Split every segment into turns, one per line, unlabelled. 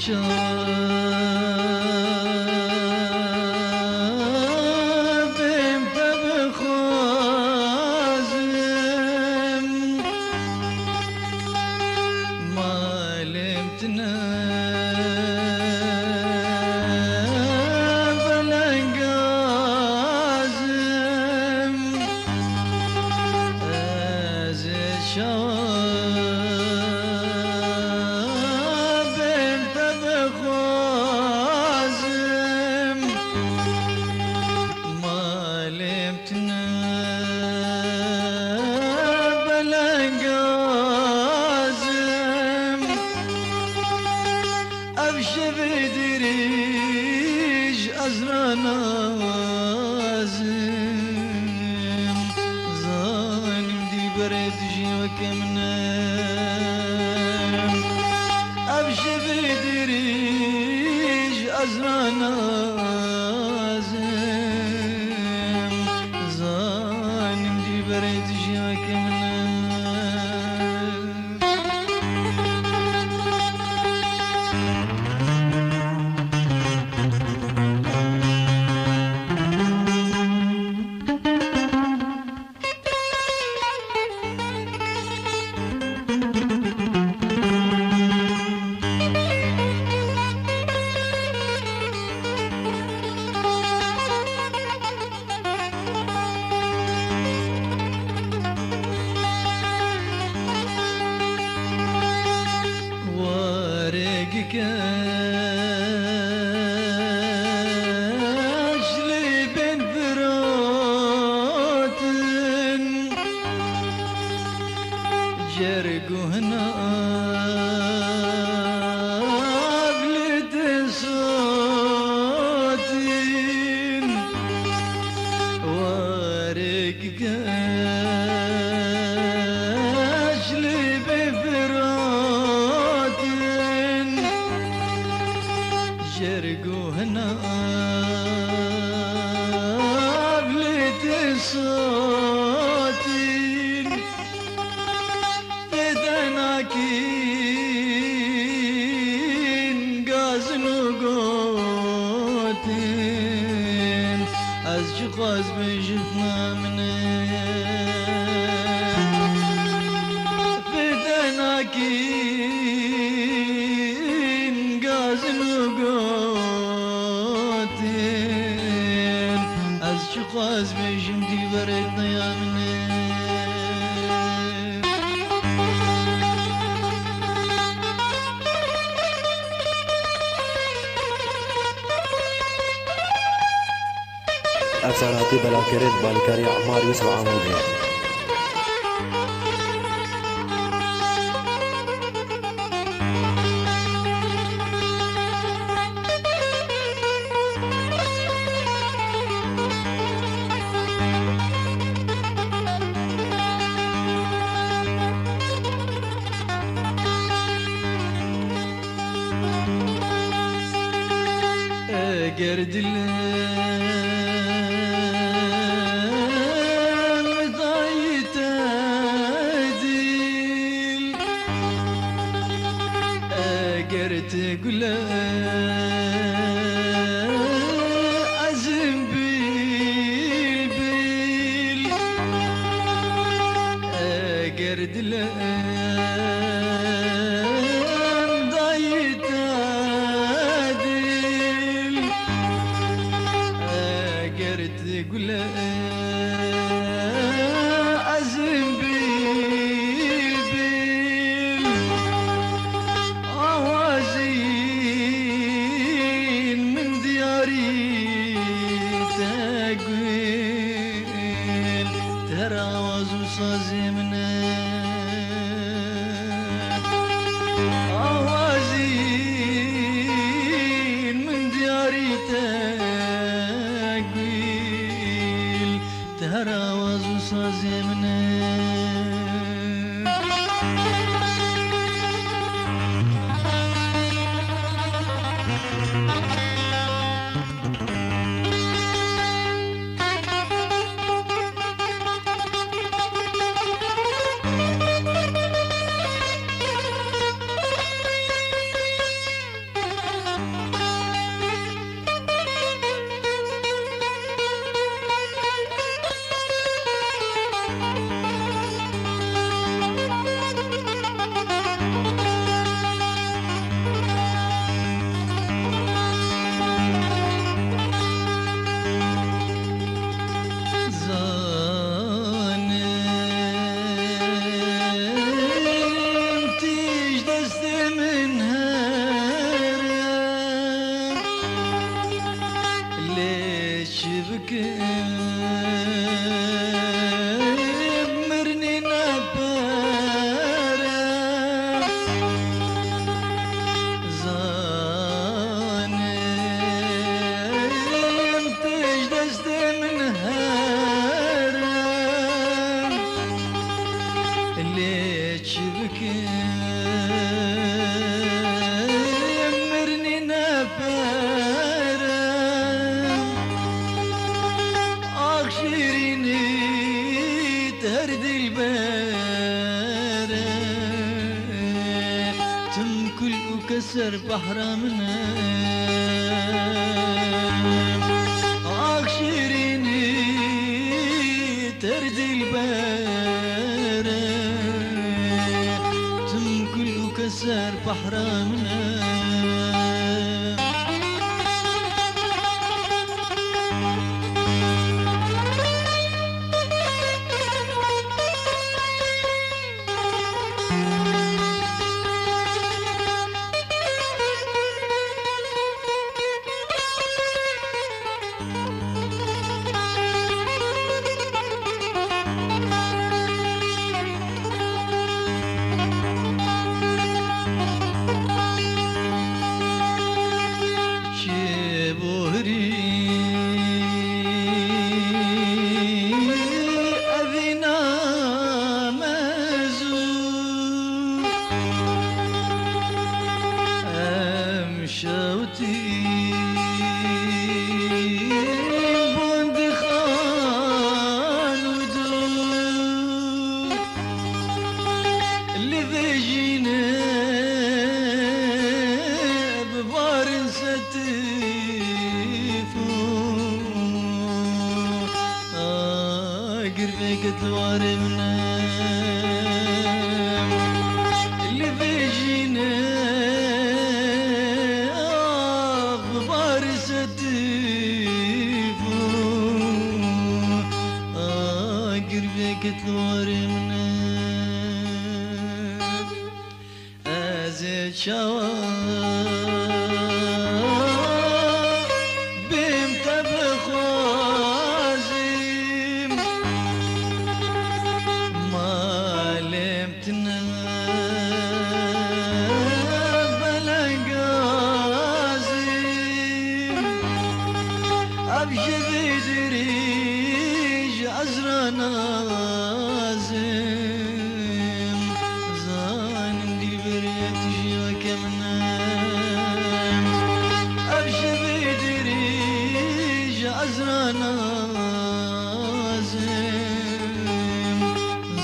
شابم فبخازم مالمتنا بلنقازم أزيد شابم فبخازم مالمتنا بلنقازم أبشر بدريج أزرنا زم ظالم دي برد جيوك منام أبشر بدريج أزرنا زم ظالم دي برد جيوك منام كاش لي بين فروتن جرقو هنا بلد صوتين وارق كاش لي بين فروتن جرقو هنا بلد صوتين بدناكين قازن وقوتين أزجقاز بجفنا منين بدناكين قازن وقوتين أزجقاز بجمدي بردنا يا منين
أفساناتي بلاكرين بالكاري عمار يوسف عمودي
قرد ضايت ديل قرد قل عزم بالبيل قرد ضايت تقول عزم بالبيل أوازين من دياري تقول تراوز وصازي أوازين من دياري تهراوز وصازي وكسر بحرامنا شيريني تردي البارة تمكل وكسر بحرامنا قربك دوارمنا اللي بيجينا ببارسة تيفو قربك دوارمنا أزيد شوار بمت بخوازم ما لمتنا بلا قازم أبشي بدريج أزرى نازم زان دي بريت جيوك منام أبشي بدريج أزرى نازم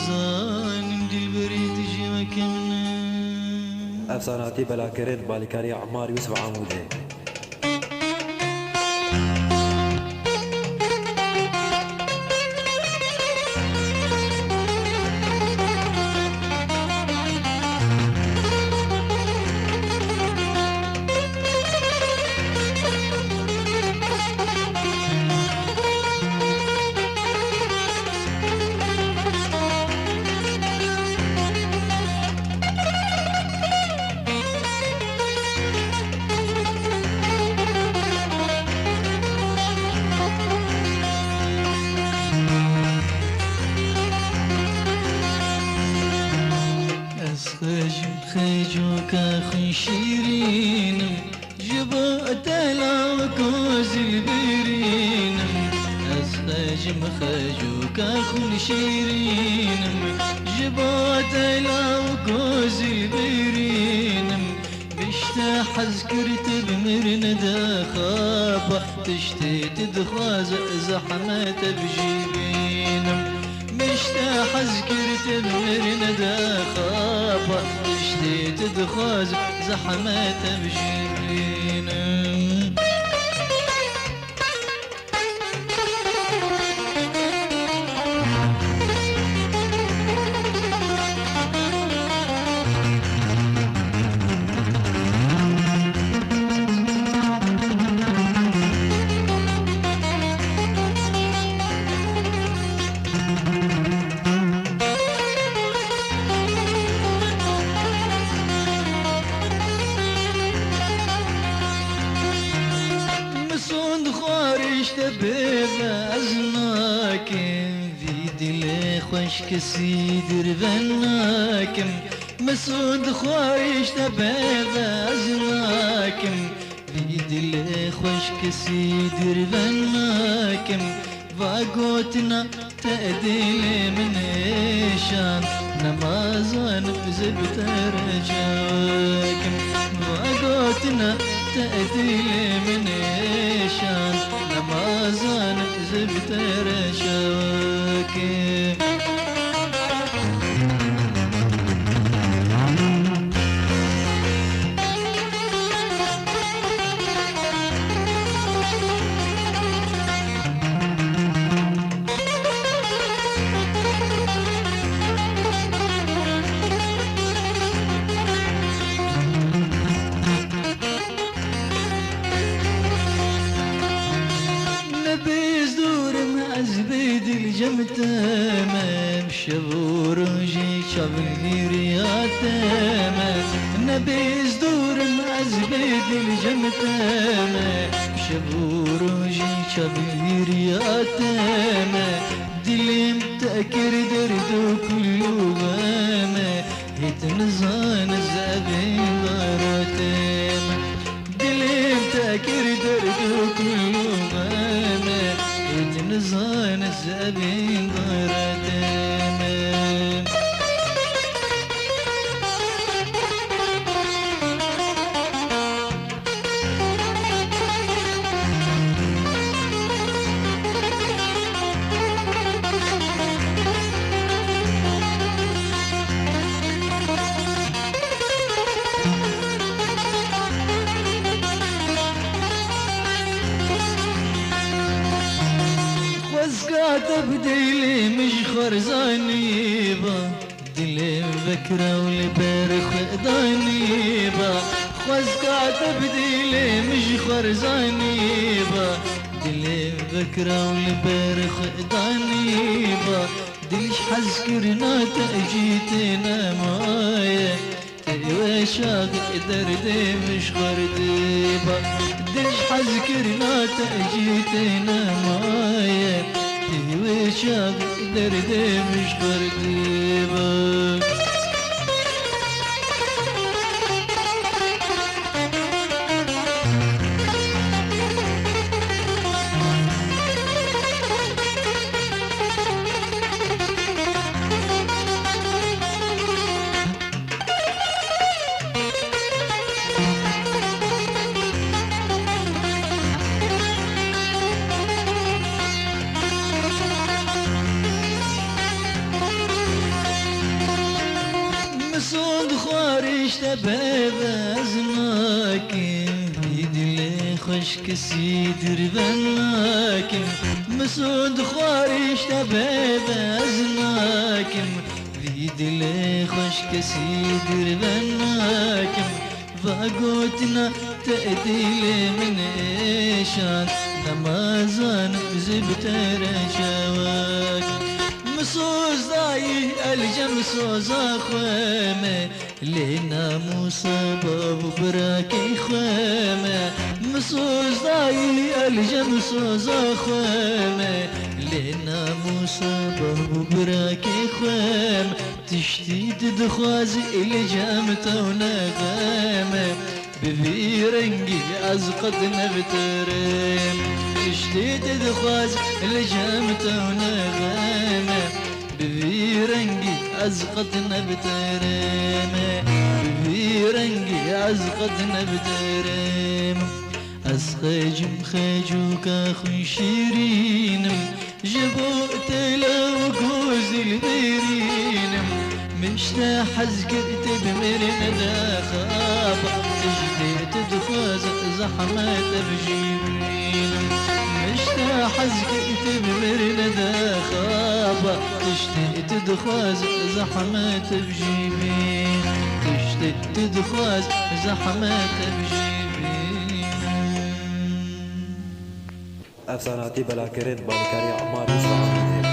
زان دي بريت جيوك منام
أفساناتي بلا كرد بالكاري عمار يوسف عمودي.
خيجوك أخي شيرينم جبوت العكوز البرينم أسخجم خيجوك أخي شيرينم جبوت العكوز البرينم بشتاح ذكرت بمرن دخابة تشتيت دخاز زحمة بجيبينم مشتاح ذكرت بمرن دخابة تشتيت دخاز زحمة بجيبينم بيبا أزناكم في دلي خشك سيدر بناكم مسعود خويش تبيبا أزناكم في دلي خشك سيدر بناكم فاقوتنا تأديلي من إيشان نمازان بزبت رجاكم فاقوتنا تأديلي من إيشان نمازان زبت رشاكم بيزدور مزبد الجمتامة شبور وجي شبير ياتامة دلم تأكر دردو كل غامة يتنزان الزابين ضارتامة دلم تأكر دردو كل غامة يتنزان الزابين ضارتامة وزقات بديلي مش خرزاني با دلي بكرة والبارخ داني با وزقات بديلي مش خرزاني با دلي بكرة والبارخ داني با دلش حذكرنا تأجيتنا مايه وشاق دردي مش خرديبا دلش حذكرنا تأجيتنا مايه وشاق دردي مش خرديبا مسود خارج تباب ازناكم بيدلي خشك سيدر بناكم مسود خارج تباب ازناكم بيدلي خشك سيدر بناكم فاقوتنا تأديلي من ايشان نمازان بزبتر شواك مسوز داي الجمسوز اخوامه لنا موسى باب براكي خوامه مسوز داي الجمسوز اخوامه لنا موسى باب براكي خوامه تشتيت دخوازي الجامته ونغامه بذي رنقي ازقد نبترم تشتيت دخواز الجامته ونغامه بذي رنقي ازقد نبترم بذي رنقي ازقد نبترم اسخجم خجوك اخو شيرينم جبوت لو جوز البيرينم مشتا حزقت بمرن ذا خابة تجديت دخواز زحمة بجيبين مشتا حزقت بمرن ذا خابة تجديت دخواز زحمة بجيبين تجديت دخواز زحمة بجيبين
افساناتي بلا كريت بالكاري عمار يوسف عمودي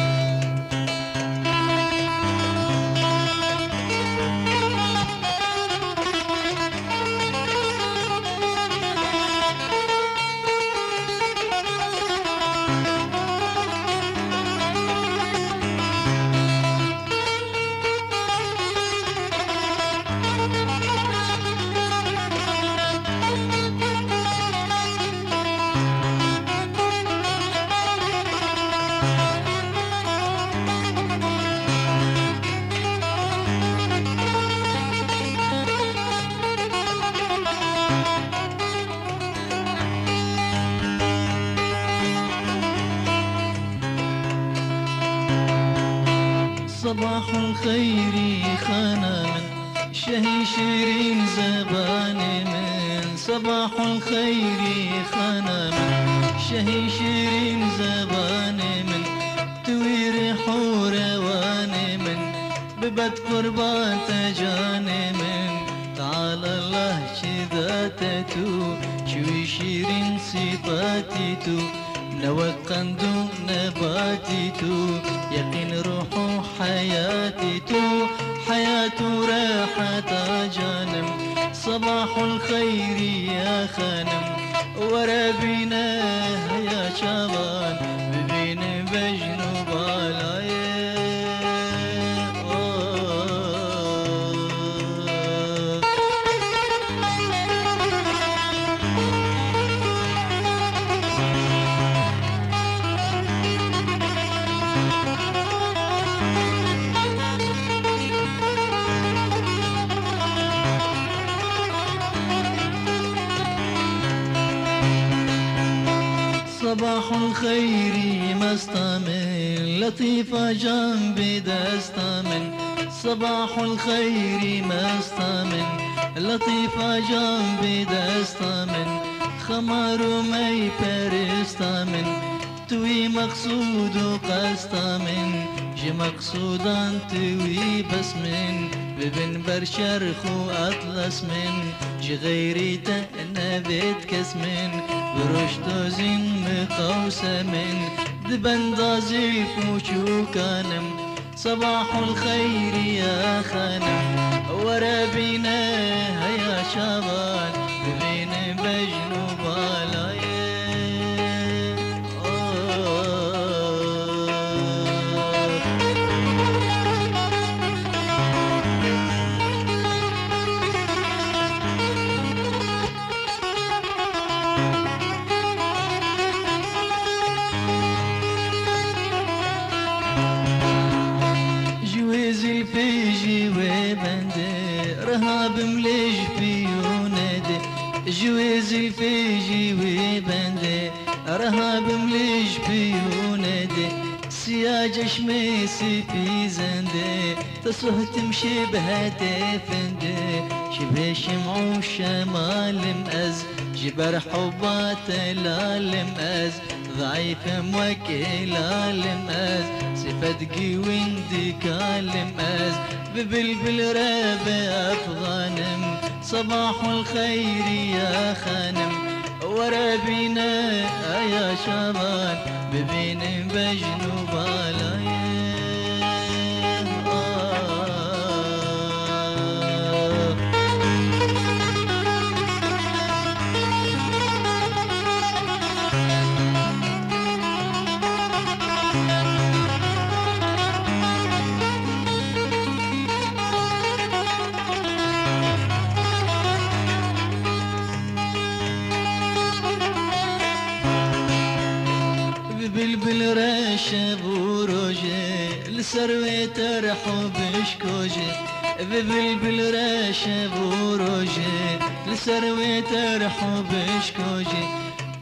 صباح الخير خانا من شهي شيرين زباني من صباح الخير خانا من شهي شيرين زباني من توير حورواني من ببت قربان تجاني من تعالى الله شذاتتو شوي شيرين صفاتتو نوقندو نباتتو يقين روحو حياتتو حياته راحة جانم صباح الخير يا خانم ورا بينا يا شبان ببين بجنوب بالاي صباح الخير مستمن لطيفة جنبي دستمن صباح الخير مستمن لطيفة جنبي دستمن خمار مي برستمن توي مقصود وقستمن جي مقصودا توي بس من ببن برشرخ وأطلس من جي غيري تأنبت كسمن برشت زين مقوسة من دبن دازي فوشو كانم صباح الخير يا خانم ورا بينا هيا شبان ببين بجنوب بالاي الفيجي وبندي رهاب مليج في ونادي جويز الفيجي وبندي رهاب مليج في ونادي سياج شميسي في زندي تصه تمشي بهاتي فندي شبه شمع وشمال مأز جبر حبات الالم أز ضعيف موكل الماز صفة قوين دي كالم أز ببلبل رابع أفغانم صباح الخير يا خانم ورا بينا يا شبان ببين بجنوب بالاي بلبل رشب وروجي لسروي ترحب بشكوجي ببلبل رشب وروجي لسروي ترحب بشكوجي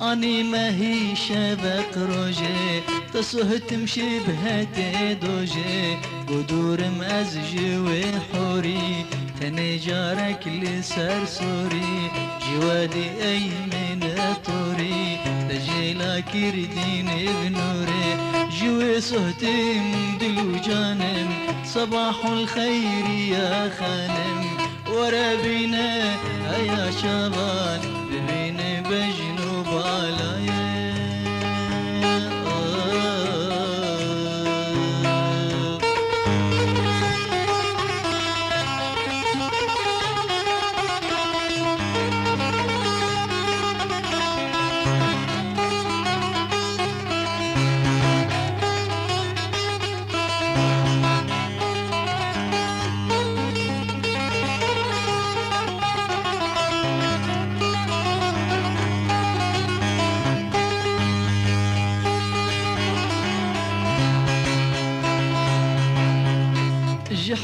اني ما هي شبك روجي تصه تمشي بهاتي دوجي قدور مأزجي وحوري تاني جارك لسرسوري جوادي ايمن طوري تجيلا كردين بنوري جوي صهتي من دلو جانم صباح الخير يا خانم ورا بينا يا شبان ببين بجنوب بالاي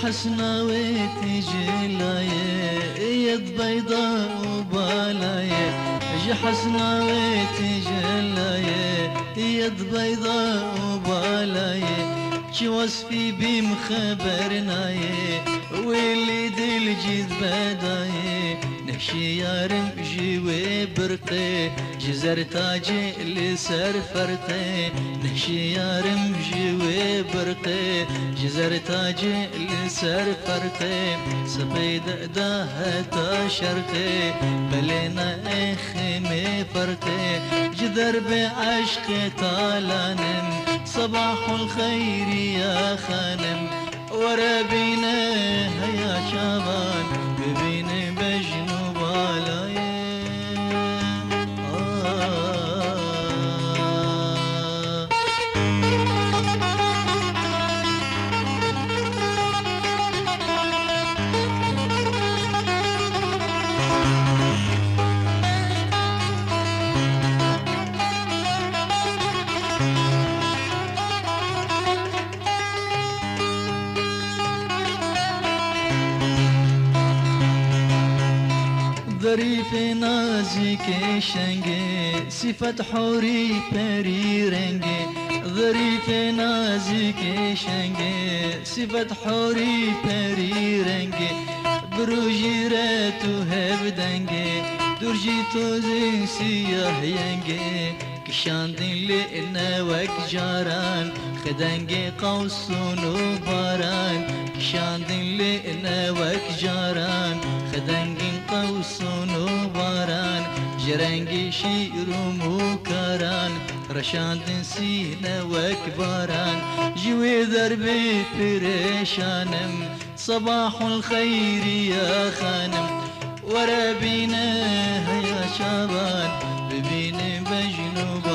حسنا وتجلاية يد بيضاء وبالاية حسنا وتجلاية يد بيضاء وبالاية شو وصفي بمخبرناية واللي دل جذ بداية نحشي يارم جيوي برقي جزر تاجي لسر فرقي نحشي يارم جيوي برقي جزر تاجي لسر فرقي سبيد داهتا شرقي بلينا اخمي فرقي جذر بعشق طالانم صباح الخير يا خانم ورا بينا يا شبان ببين بجنوب ظريف نازك شنگه صفت حوری پری رنگه ظريف نازك شنگه صفت حوری پری رنگه بروجي راتو هبدنگه درجي توزي سياه ينگه كشاندين لئنا وك جاران خدنگه قوسون وباران كشاندين لئنا وك جاران خدنگه قوسون وباران جرنگي شيرو موكاران رشاندن سينا وكباران جوي دربي بريشانم صباح الخير يا خانم ورا بينا يا شبان ببين بجنوب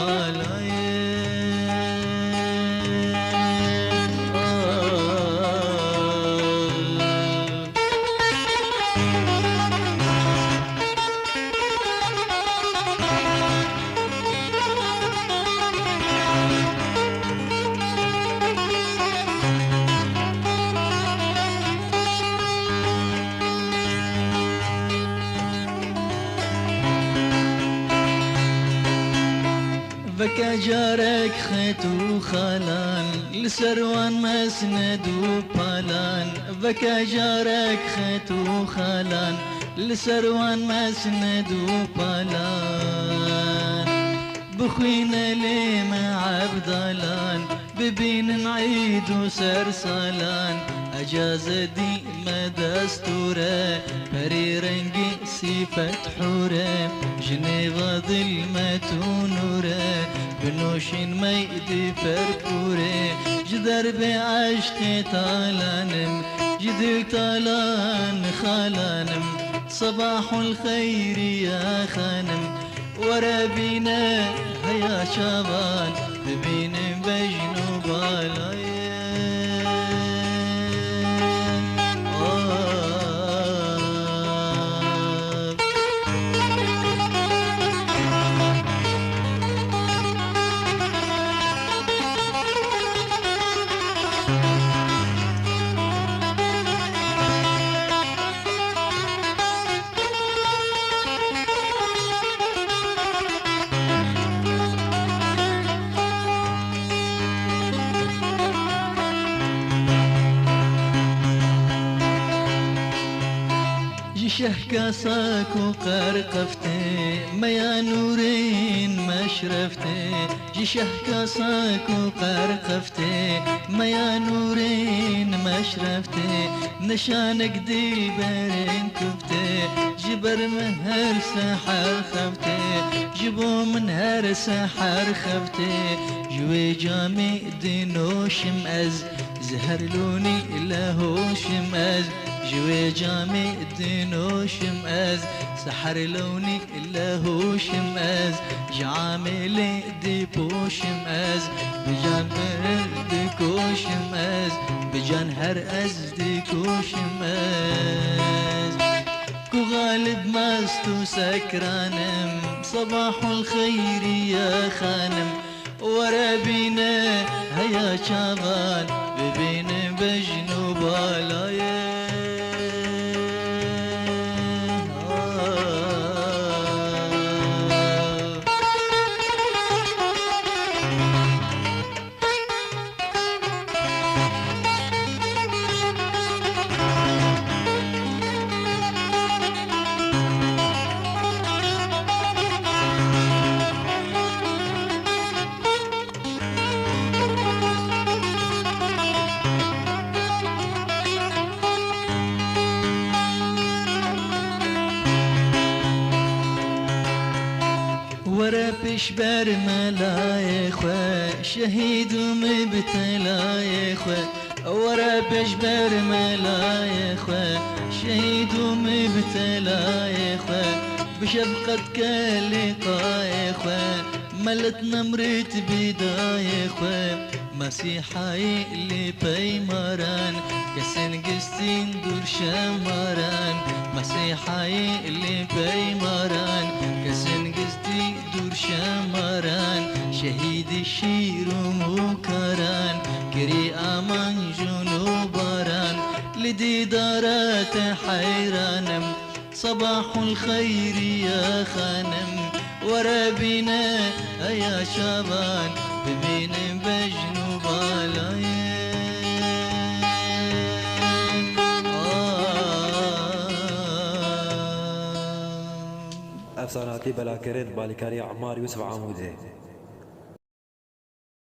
بكى جارك خيط وخالان لسروان مسند وبالان بكى جارك خيط وخالان لسروان مسند وبالان بخوينا لي مع عبدالان ببين نعيد وسرسالان أجاز دي ما دستوره بري رنقي صفة حوره جنيفة ظلمة ونوره بنوشين ميدي فركوره جدر بعشق طالانم جدل طالان خالانم صباح الخير يا خانم ورا بينا هيا شبان ببين بجنوب العين شهكا ساكو قرقفتي ميا نورين مشرفتي جي شهكا ساكو قرقفتي ميا نورين مشرفتي نشانك دي برين كفتي جبر مهر سحر خفتي جبو من هر سحر خفتي جوي جامي دينو شمأز زهر لوني لهو شمأز جوي جامي الدينو شمأز سحر لوني إلا هو شمأز جامي ديبو شمأز بجان ديكو شمأز بجان هر أز ديكو شمأز كو غالب ماستو سكرانم صباح الخير يا خانم ورا بينا هيا شبان ببين بجنوب العين ورا بشبر ملايخوة شهيد ومبتلايخوة ورا بشبر ملايخوة شهيد ومبتلايخوة بشفقتك لقايخوة ملتنا مريت بدايخوة مسيحي اللي بيماران كسن قستين دور شماران مسيحي اللي بيماران كسن قستين دور شماران شهيد الشير ومكران كري أمان جنوباران لدي دارات حيرانم صباح الخير يا خانم ورا بنا يا شبان ببين بجنوب العين.
افساناتي بلا كريت بالكاري عمار يوسف عمودي.